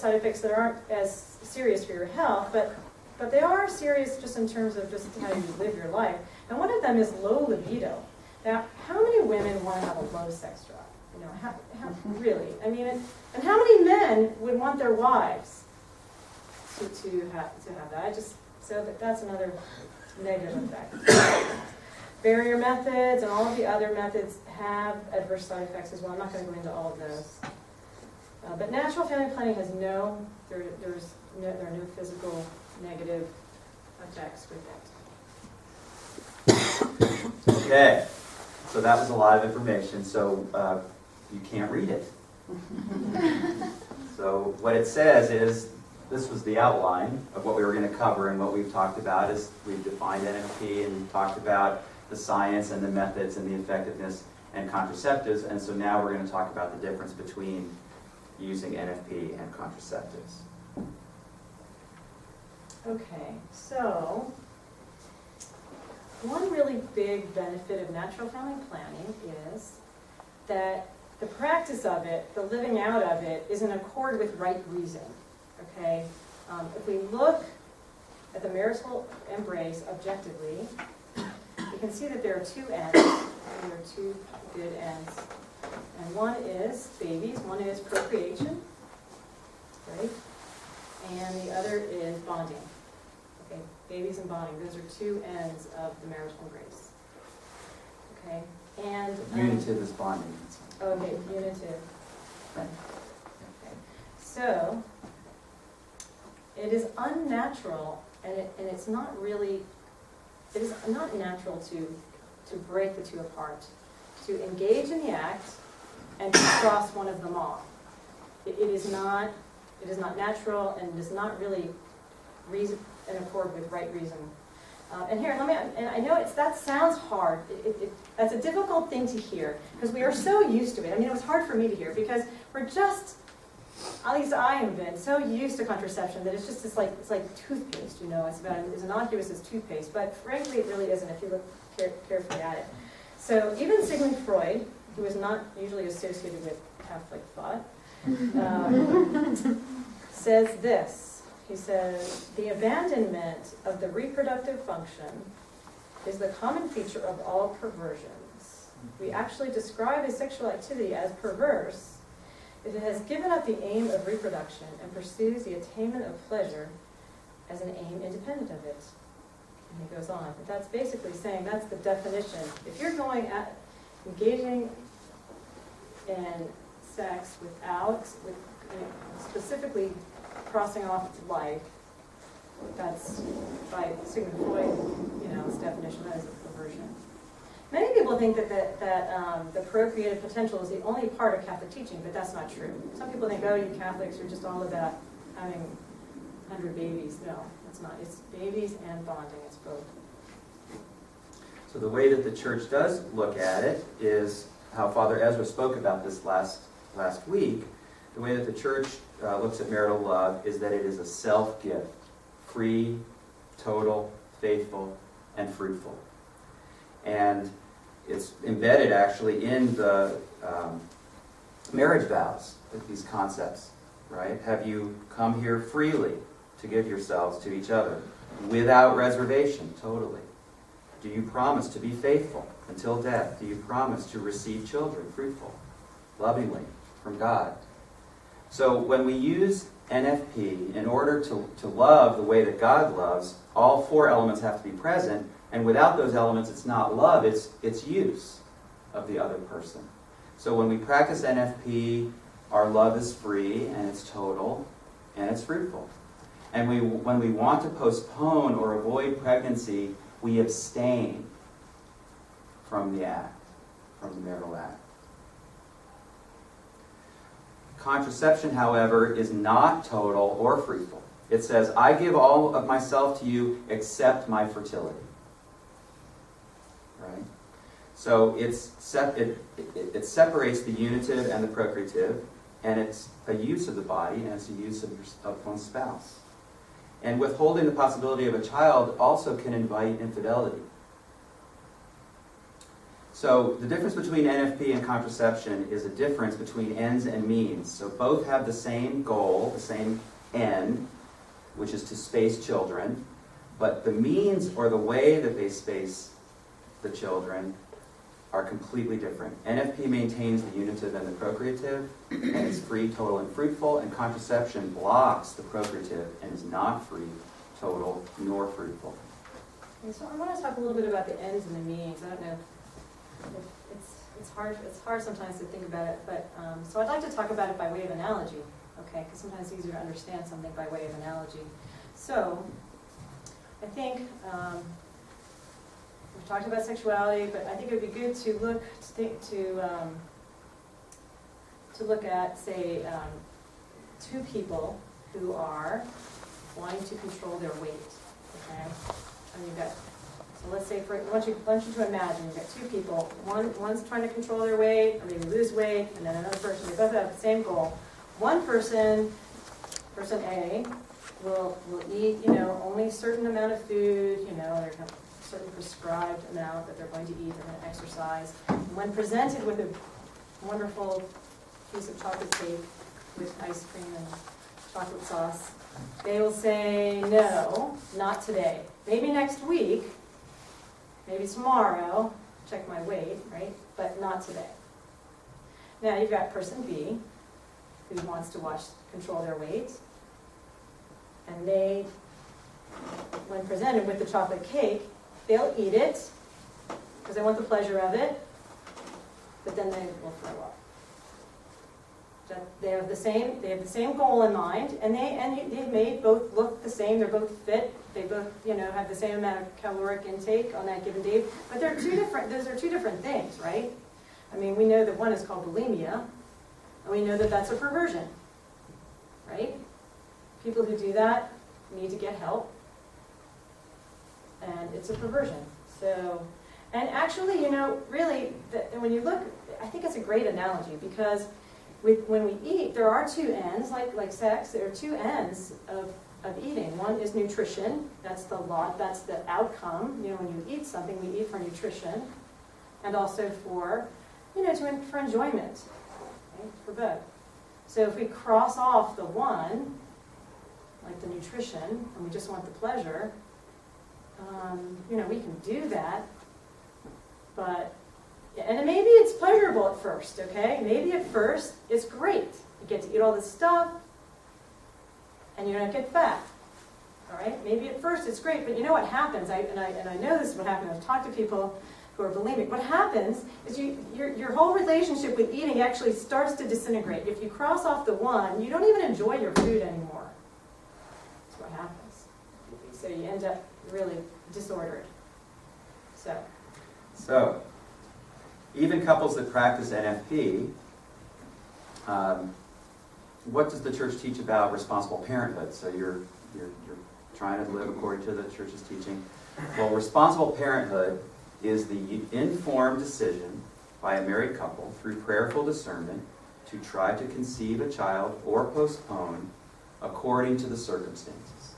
side effects that aren't as serious for your health, but they are serious just in terms of just how you live your life. And one of them is low libido. Now, how many women want to have a low sex drive? You know, how really? I mean, and how many men would want their wives to have that? So that's another negative effect. Barrier methods and all of the other methods have adverse side effects as well. I'm not going to go into all of those. But natural family planning has there are no physical negative effects with it. Okay, so that was a lot of information, so you can't read it. So what it says is, this was the outline of what we were going to cover, and what we've talked about is we've defined NFP and talked about the science and the methods and the effectiveness and contraceptives, and so now we're going to talk about the difference between using NFP and contraceptives. Okay, so one really big benefit of natural family planning is that the practice of it, the living out of it, is in accord with right reason. Okay, if we look at the marital embrace objectively, you can see that there are two ends. There are two good ends. And one is babies, one is procreation, right? And the other is bonding. Okay, babies and bonding, those are two ends of the marital embrace. Okay, and Unitive is bonding. okay, unitive. Right. Okay, so it is unnatural, and it's not really. It is not natural to break the two apart, to engage in the act and to cross one of them off. It is not natural, and it is not really reason in accord with right reason. And here, and I know that sounds hard. That's a difficult thing to hear because we are so used to it. I mean, it was hard for me to hear because we're just, at least I have been so used to contraception that it's like toothpaste. You know, it's about as innocuous as toothpaste, but frankly, it really isn't if you look carefully at it. So even Sigmund Freud, who is not usually associated with Catholic thought, says this. He says, the abandonment of the reproductive function is the common feature of all perversions. We actually describe a sexual activity as perverse if it has given up the aim of reproduction and pursues the attainment of pleasure as an aim independent of it. And he goes on. But that's basically saying that's the definition. If you're engaging in sex with specifically crossing off life, that's by Sigmund Freud, his definition, that is a perversion. Many people think that the procreative potential is the only part of Catholic teaching, but that's not true. Some people think, oh, you Catholics are just all about having 100 babies. No, that's not. It's babies and bonding. It's both. So the way that the church does look at it is how Father Ezra spoke about this last week. The way that the church looks at marital love is that it is a self-gift, free, total, faithful, and fruitful. And it's embedded actually in the marriage vows, these concepts, right? Have you come here freely to give yourselves to each other without reservation, totally? Do you promise to be faithful until death? Do you promise to receive children, fruitful, lovingly, from God? So when we use NFP in order to love the way that God loves, all four elements have to be present, and without those elements it's not love, it's use of the other person. So when we practice NFP, our love is free, and it's total, and it's fruitful. And when we want to postpone or avoid pregnancy, we abstain from the act, from the marital act. Contraception, however, is not total or fruitful. It says, I give all of myself to you except my fertility. Right? So it separates the unitive and the procreative, and it's a use of the body, and it's a use of one's spouse. And withholding the possibility of a child also can invite infidelity. So the difference between NFP and contraception is a difference between ends and means. So both have the same goal, the same end, which is to space children, but the means or the way that they space the children are completely different. NFP maintains the unitive and the procreative, and is free, total, and fruitful, and contraception blocks the procreative and is not free, total, nor fruitful. And so I want to talk a little bit about the ends and the means. I don't know if it's hard sometimes to think about it, but so I'd like to talk about it by way of analogy, okay? Because sometimes it's easier to understand something by way of analogy. So I think we've talked about sexuality, but I think it would be good to look at, say, two people who are wanting to control their weight. Okay, and you've got, so let's say, I want you to imagine you've got two people. One's trying to control their weight, or maybe lose weight, and then another person. They both have the same goal. One person A, will eat, only a certain amount of food. There's a certain prescribed amount that they're going to eat. They're going to exercise. And when presented with a wonderful piece of chocolate cake with ice cream and chocolate sauce, they will say, no, not today. Maybe next week, maybe tomorrow, check my weight, right? But not today. Now you've got person B, who wants to control their weight, and they, when presented with the chocolate cake, they'll eat it, because they want the pleasure of it, but then they will throw up. They have the same goal in mind, and they may both look the same. They're both fit. They both have the same amount of caloric intake on that given day. But they're two different. Those are two different things, right? I mean, we know that one is called bulimia, and we know that that's a perversion, right? People who do that need to get help, and it's a perversion. So, and actually, really, when you look, I think it's a great analogy because. When we eat, there are two ends, like sex, there are two ends of eating. One is nutrition, that's the outcome. When you eat something, we eat for nutrition, and also for enjoyment, right? For both. So if we cross off the one, like the nutrition, and we just want the pleasure, we can do that, but and maybe it's pleasurable at first, okay? Maybe at first it's great. You get to eat all this stuff, and you don't get fat. All right? Maybe at first it's great, but you know what happens? I know this is what happens. I've talked to people who are bulimic. What happens is your whole relationship with eating actually starts to disintegrate. If you cross off the one, you don't even enjoy your food anymore. That's what happens. So you end up really disordered. So. Even couples that practice NFP, what does the church teach about responsible parenthood? So you're trying to live according to the church's teaching. Well, responsible parenthood is the informed decision by a married couple through prayerful discernment to try to conceive a child or postpone according to the circumstances.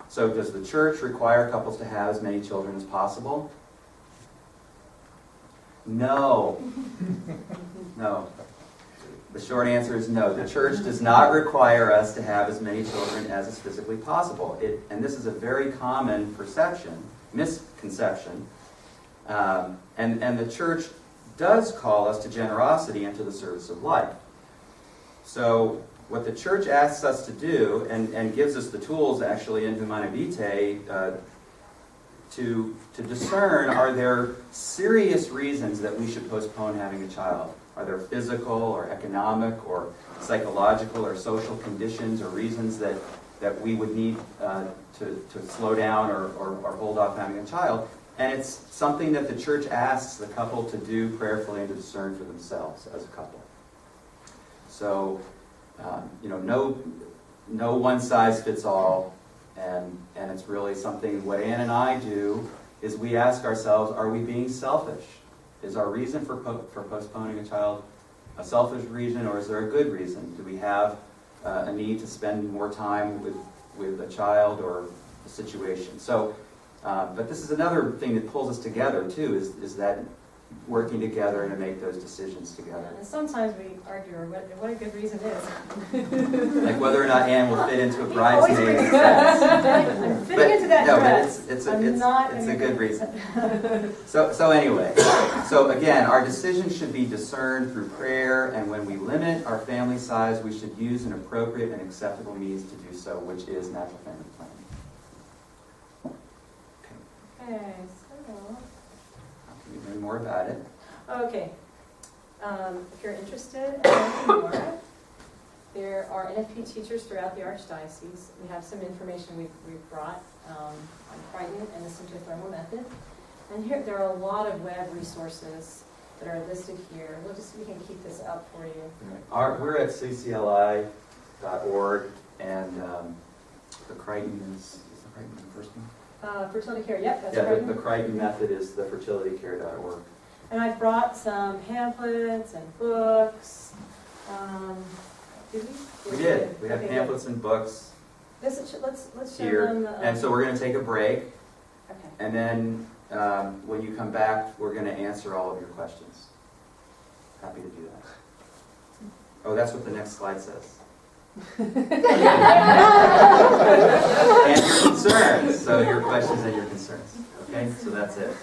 So does the church require couples to have as many children as possible? No. No. The short answer is no. The church does not require us to have as many children as is physically possible. And this is a very common misconception. And the church does call us to generosity and to the service of life. So what the church asks us to do, and gives us the tools actually in Humanae Vitae, to discern, are there serious reasons that we should postpone having a child? Are there physical or economic or psychological or social conditions or reasons that we would need to slow down or hold off having a child? And it's something that the church asks the couple to do prayerfully and to discern for themselves as a couple. So, no one size fits all. And it's really something, what Ann and I do is we ask ourselves, are we being selfish? Is our reason for postponing a child a selfish reason, or is there a good reason? Do we have a need to spend more time with a child or a situation? So, but this is another thing that pulls us together too, is that working together to make those decisions together. And sometimes we argue over what a good reason is. Like whether or not Anne will fit into a He always bridesmaid brings dress. I'm fitting into that No, but dress. it's I'm a not good reason. So anyway, so again, our decisions should be discerned through prayer, and when we limit our family size, we should use an appropriate and acceptable means to do so, which is natural family planning. Okay, so. I'll tell you more about it. Okay. If you're interested in learning more, there are NFP teachers throughout the Archdiocese. We have some information we've brought on Crichton and the symptothermal method. And here, there are a lot of web resources that are listed here. We can keep this up for you. We're at ccli.org, and the Crichton is the Crichton the first one? Fertility care, yep, that's Yeah, Crichton. the Crichton method is the fertilitycare.org. And I've brought some pamphlets and books. Did we? We did. We have Okay, pamphlets and books Let's show here. them. And so we're going to take a break, Okay. and then when you come back, we're going to answer all of your questions. Happy to do that. Oh, that's what the next slide says. And your concerns. So your questions and your concerns. Okay, so that's it.